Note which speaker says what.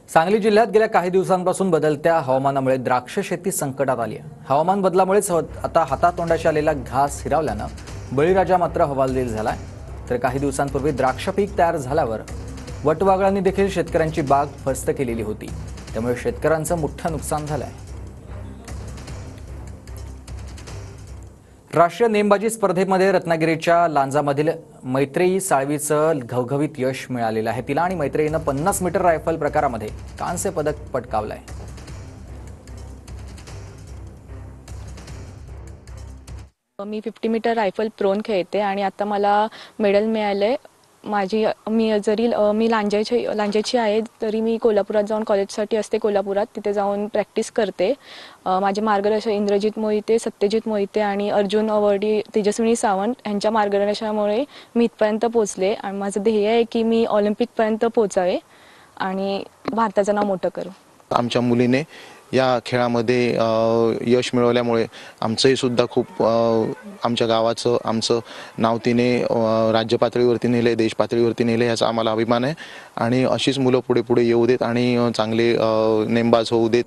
Speaker 1: सांगली जिल्ह्यात गेल्या काही दिवसांपासून बदलत्या हवामानामुळे द्राक्ष शेती संकटात आली आहे। हवामान बदलामुळेच आता हातातोंडाशी आलेला घास हिरावल्यानं बळीराजा मात्र हवालदिल झालाय। तर काही दिवसांपूर्वी द्राक्ष पीक तयार झाल्यावर वटवाघळांनी देखील शेतकऱ्यांची बाग फस्त केलेली होती, त्यामुळे शेतकऱ्यांचं मोठं नुकसान झालंय। राष्ट्रीय नेमबाजी स्पर्धेमध्ये रत्नागिरीच्या लांजामधील मैत्रेयी साळवीचं घवघवीत यश मिळालेलं आहे। तिला आणि मैत्रेयीनं 50 मीटर रायफल प्रकारामध्ये कांस्य पदक पटकावलंय।
Speaker 2: मी 50 मीटर रायफल प्रोन खेळते आणि आता मला मेडल मिळालंय। मी लांजाची आहे, तरी मी कोल्हापुरात जाऊन कॉलेजसाठी असते कोल्हापुरात, तिथे जाऊन प्रॅक्टिस करते। माझे मार्गदर्शक इंद्रजित मोहिते, सत्यजित मोहिते आणि अर्जुन अवॉर्डी तेजस्विनी सावंत यांच्या मार्गदर्शनामुळे मी इथपर्यंत पोहोचले आणि माझं ध्येय आहे की मी ऑलिम्पिकपर्यंत पोहोचावे आणि भारताचं नाव मोठं करू।
Speaker 3: आमच्या मुलीने या खेळामध्ये यश मिळवल्यामुळे आमचंही सुद्धा खूप आमच्या गावाचं आमचं नाव तिने राज्य पातळीवरती नेले, देश पातळीवरती नेले, याचा आम्हाला अभिमान आहे। आणि अशीच मुलं पुढे पुढे येऊ देत आणि चांगले नेमबाज होऊ देत।